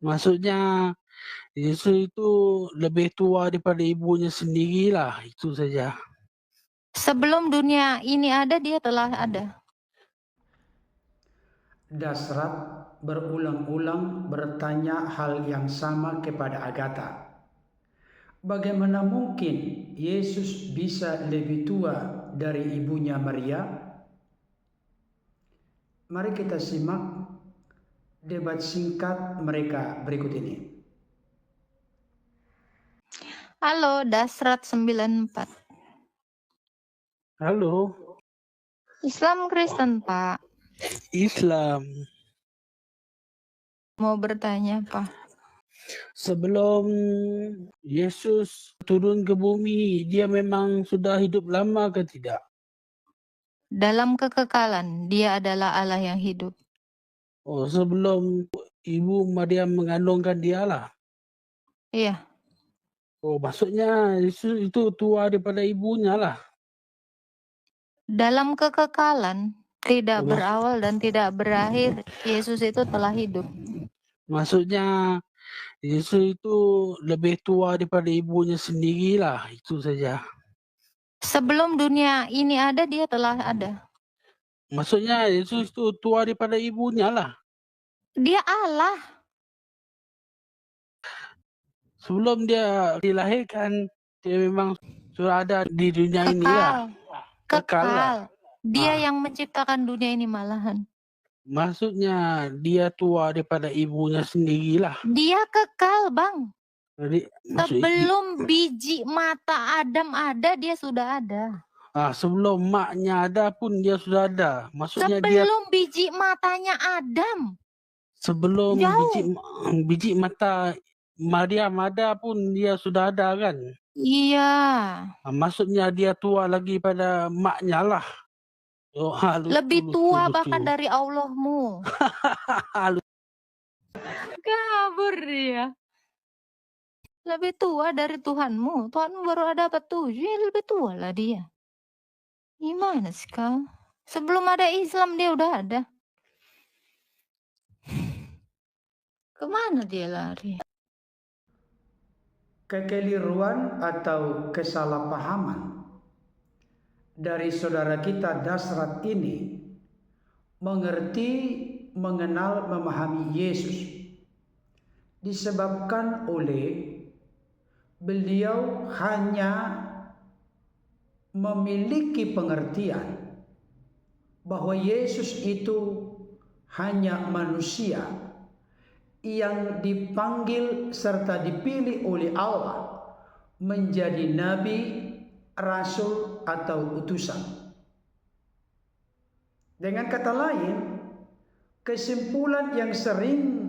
Maksudnya Yesus itu lebih tua daripada ibunya sendirilah, itu saja. Sebelum dunia ini ada, dia telah ada. Dasrat berulang-ulang bertanya hal yang sama kepada Agatha. Bagaimana mungkin Yesus bisa lebih tua dari ibunya Maria? Mari kita simak debat singkat mereka berikut ini. Halo, Dasrat 94. Halo, Islam Kristen, Pak. Islam. Mau bertanya, Pak? Sebelum Yesus turun ke bumi, dia memang sudah hidup lama ke tidak? Dalam kekekalan, dia adalah Allah yang hidup. Oh, sebelum ibu Maria mengandungkan dialah. Iya. Oh, maksudnya Yesus itu tua daripada ibunya lah. Dalam kekekalan, tidak Oh, berawal dan tidak berakhir, Yesus itu telah hidup. Maksudnya Yesus itu lebih tua daripada ibunya sendirilah, itu saja. Sebelum dunia ini ada, dia telah ada. Maksudnya Yesus itu tua daripada ibunya lah. Dia Allah. Sebelum dia dilahirkan, dia memang sudah ada di dunia inilah. Kekal lah. Kekal. Dia Ah. yang menciptakan dunia ini malahan. Maksudnya dia tua daripada ibunya sendirilah. Dia kekal, Bang. Jadi Sebelum biji mata Adam ada, dia sudah ada. sebelum maknya ada pun dia sudah ada. Maksudnya dia Sebelum biji matanya Adam. sebelum Jauh. biji mata Maryam ada pun dia sudah ada kan. Iya. Maksudnya dia tua lagi pada maknya lah. Oh, Lebih tua bahkan dari Allahmu. Kabur dia. Lebih tua dari Tuhanmu. Tuhanmu baru ada apa 7, ya lebih tua lah dia. Gimana sih kau? Sebelum ada Islam dia udah ada. Kemana dia lari? Kekeliruan atau kesalahpahaman dari saudara kita Dasrat ini mengerti, mengenal, memahami Yesus disebabkan oleh beliau hanya memiliki pengertian bahwa Yesus itu hanya manusia yang dipanggil serta dipilih oleh Allah menjadi nabi, rasul atau utusan. Dengan kata lain, kesimpulan yang sering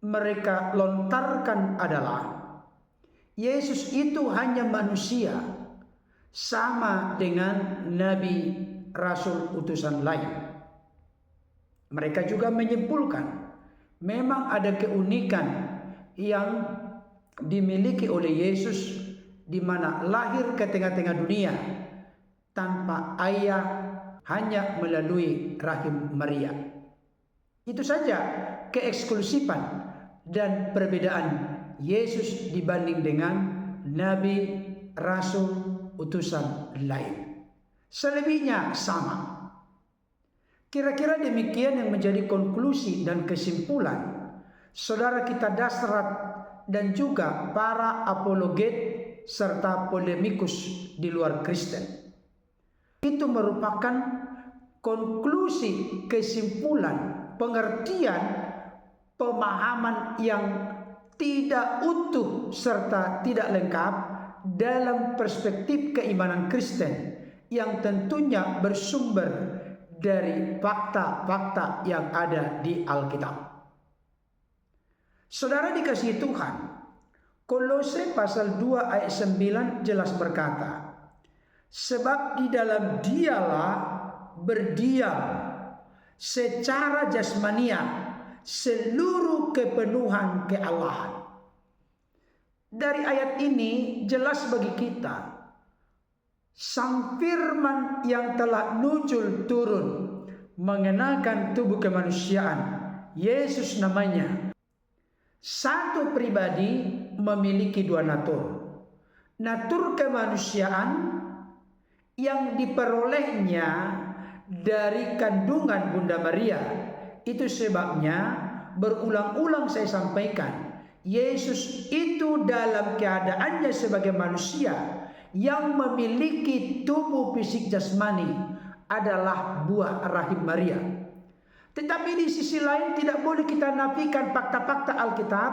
mereka lontarkan adalah Yesus itu hanya manusia, sama dengan nabi, rasul, utusan lain. Mereka juga menyimpulkan memang ada keunikan yang dimiliki oleh Yesus, di mana lahir ke tengah-tengah dunia tanpa ayah, hanya melalui rahim Maria. Itu saja keeksklusifan dan perbedaan Yesus dibanding dengan nabi, rasul, utusan lain. Selebihnya sama. Kira-kira demikian yang menjadi konklusi dan kesimpulan saudara kita Dasrat dan juga para apologet serta polemikus di luar Kristen. Itu merupakan konklusi, kesimpulan, pengertian, pemahaman yang tidak utuh serta tidak lengkap dalam perspektif keimanan Kristen yang tentunya bersumber dari fakta-fakta yang ada di Alkitab. Saudara dikasihi Tuhan, Kolose pasal 2 ayat 9 jelas berkata, sebab di dalam dialah berdiam secara jasmania seluruh kepenuhan keallahan. Dari ayat ini jelas bagi kita, Sang Firman yang telah nuzul turun mengenakan tubuh kemanusiaan, Yesus namanya, Satu pribadi memiliki dua natur. Natur kemanusiaan yang diperolehnya dari kandungan Bunda Maria. Itu sebabnya berulang-ulang saya sampaikan, Yesus itu dalam keadaannya sebagai manusia yang memiliki tubuh fisik jasmani adalah buah rahim Maria. Tetapi di sisi lain tidak boleh kita nafikan fakta-fakta Alkitab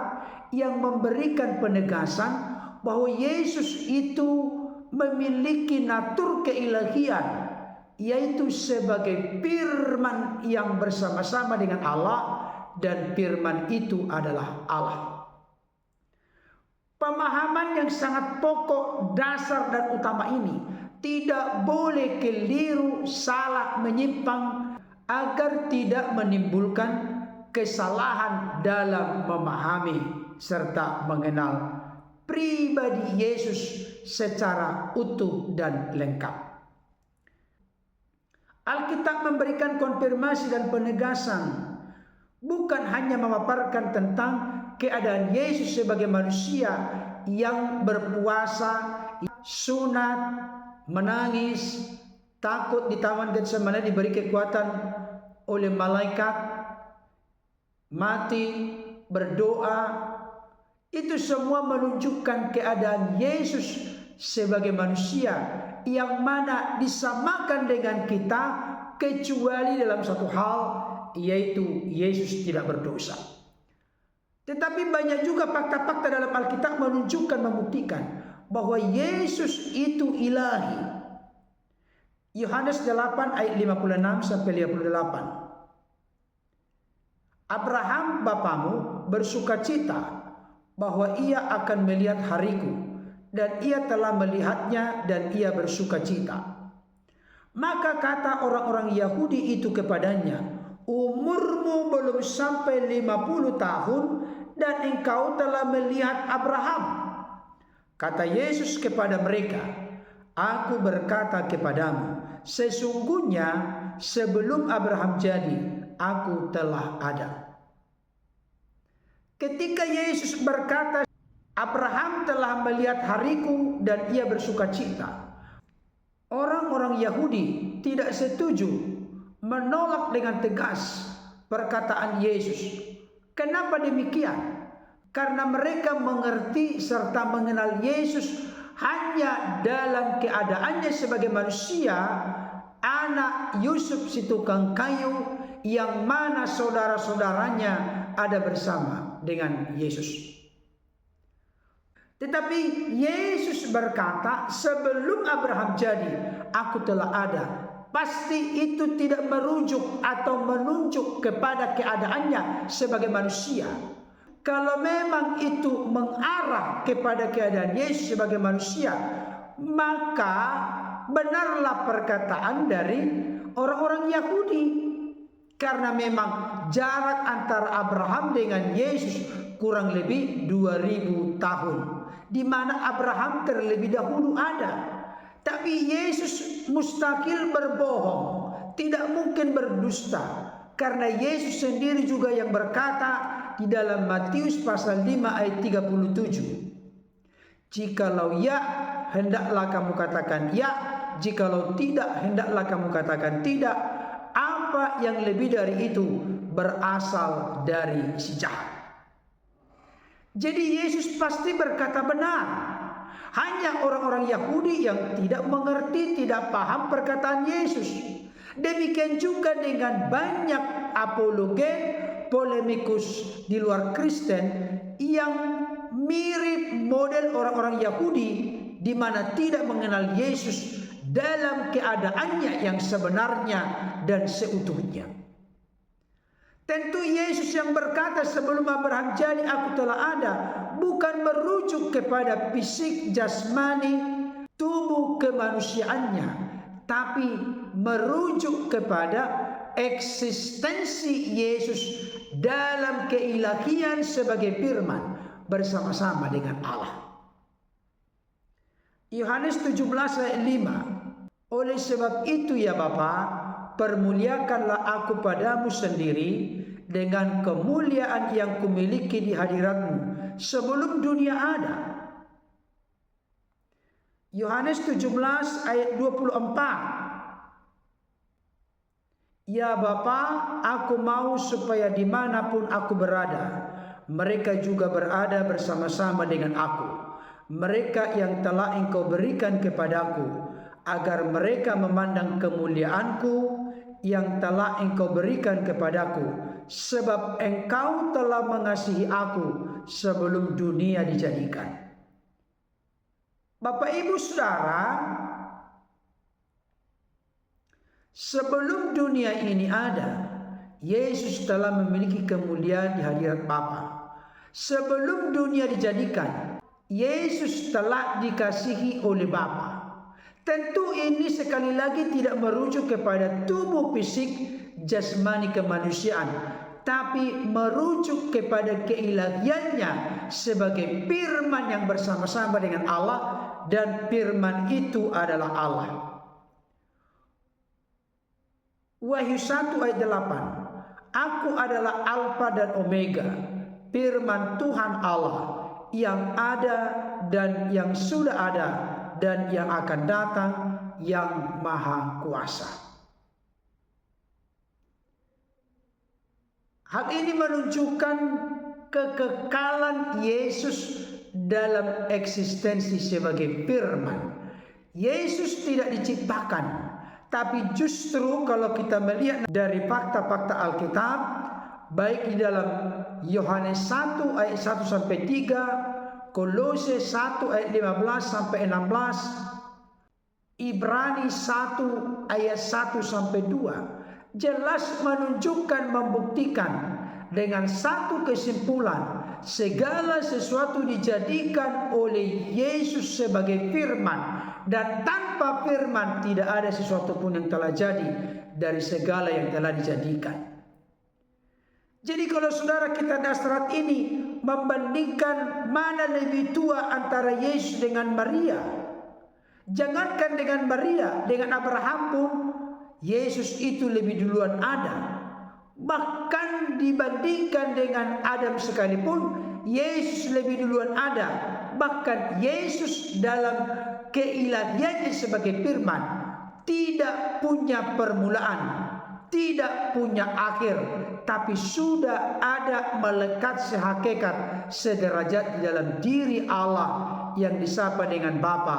yang memberikan penegasan bahwa Yesus itu memiliki natur keilahian, yaitu sebagai firman yang bersama-sama dengan Allah, dan firman itu adalah Allah. Pemahaman yang sangat pokok, dasar dan utama ini tidak boleh keliru, salah, menyimpang, agar tidak menimbulkan kesalahan dalam memahami serta mengenal pribadi Yesus secara utuh dan lengkap. Alkitab memberikan konfirmasi dan penegasan, bukan hanya memaparkan tentang keadaan Yesus sebagai manusia yang berpuasa, sunat, menangis, takut di Taman Getsemani diberi kekuatan oleh malaikat, mati, berdoa. Itu semua menunjukkan keadaan Yesus sebagai manusia yang mana disamakan dengan kita kecuali dalam satu hal, yaitu Yesus tidak berdosa. Tetapi banyak juga fakta-fakta dalam Alkitab menunjukkan, membuktikan bahwa Yesus itu ilahi. Yohanes 8 ayat 56 sampai 58. Abraham bapamu bersukacita bahwa ia akan melihat hariku, dan ia telah melihatnya dan ia bersukacita. Maka kata orang-orang Yahudi itu kepadanya, umurmu belum sampai 50 tahun dan engkau telah melihat Abraham. Kata Yesus kepada mereka, aku berkata kepadamu, sesungguhnya sebelum Abraham jadi, aku telah ada. Ketika Yesus berkata, Abraham telah melihat hariku dan ia bersukacita, orang-orang Yahudi tidak setuju, menolak dengan tegas perkataan Yesus. Kenapa demikian? Karena mereka mengerti serta mengenal Yesus hanya dalam keadaannya sebagai manusia, anak Yusuf si tukang kayu, yang mana saudara-saudaranya ada bersama dengan Yesus. Tetapi Yesus berkata, sebelum Abraham jadi, aku telah ada. Pasti itu tidak merujuk atau menunjuk kepada keadaannya sebagai manusia. Kalau memang itu mengarah kepada keadaan Yesus sebagai manusia, maka benarlah perkataan dari orang-orang Yahudi. Karena memang jarak antara Abraham dengan Yesus kurang lebih 2000 tahun, di mana Abraham terlebih dahulu ada. Tapi Yesus mustahil berbohong, tidak mungkin berdusta. Karena Yesus sendiri juga yang berkata di dalam Matius pasal 5 ayat 37. Jikalau ya, hendaklah kamu katakan ya. Jikalau tidak, hendaklah kamu katakan tidak. Apa yang lebih dari itu berasal dari si jahat. Jadi Yesus pasti berkata benar. Hanya orang-orang Yahudi yang tidak mengerti, tidak paham perkataan Yesus. Demikian juga dengan banyak apologet, polemikus di luar Kristen yang mirip model orang-orang Yahudi, di mana tidak mengenal Yesus dalam keadaannya yang sebenarnya dan seutuhnya. Tentu Yesus yang berkata sebelum Abraham jadi aku telah ada, bukan merujuk kepada fisik jasmani tubuh kemanusiaannya, tapi merujuk kepada eksistensi Yesus dalam keilahian sebagai firman bersama-sama dengan Allah. Yohanes 17 ayat 5. Oleh sebab itu ya Bapa, permuliakanlah aku padamu sendiri, dengan kemuliaan yang kumiliki di hadiratmu sebelum dunia ada. Yohanes 17 ayat 24. Ya Bapa, aku mau supaya dimanapun aku berada, mereka juga berada bersama-sama dengan aku. Mereka yang telah Engkau berikan kepadaku, agar mereka memandang kemuliaanku yang telah Engkau berikan kepadaku, sebab Engkau telah mengasihi aku sebelum dunia dijadikan. Bapak Ibu Saudara, sebelum dunia ini ada, Yesus telah memiliki kemuliaan di hadirat Bapa. Sebelum dunia dijadikan, Yesus telah dikasihi oleh Bapa. Tentu ini sekali lagi tidak merujuk kepada tubuh fisik jasmani kemanusiaan, tapi merujuk kepada keilahiannya sebagai firman yang bersama-sama dengan Allah, dan firman itu adalah Allah. Wahyu 1 ayat 8. Aku adalah Alfa dan Omega, firman Tuhan Allah, yang ada dan yang sudah ada dan yang akan datang, yang maha kuasa. Hal ini menunjukkan kekekalan Yesus dalam eksistensi sebagai firman. Yesus tidak diciptakan, tapi justru kalau kita melihat dari fakta-fakta Alkitab, baik di dalam Yohanes 1 ayat 1 sampai 3, Kolose 1 ayat 15 sampai 16, Ibrani 1 ayat 1 sampai 2, jelas menunjukkan, membuktikan dengan satu kesimpulan, segala sesuatu dijadikan oleh Yesus sebagai firman, dan tanpa firman tidak ada sesuatu pun yang telah jadi dari segala yang telah dijadikan. Jadi kalau saudara kita dasar ini membandingkan mana lebih tua antara Yesus dengan Maria, jangankan dengan Maria, dengan Abraham pun Yesus itu lebih duluan ada. Bahkan dibandingkan dengan Adam sekalipun, Yesus lebih duluan ada. Bahkan Yesus dalam keilahiannya sebagai firman tidak punya permulaan, tidak punya akhir, tapi sudah ada melekat sehakikat, sederajat di dalam diri Allah yang disapa dengan Bapa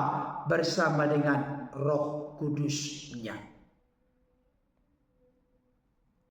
bersama dengan Roh Kudus-Nya.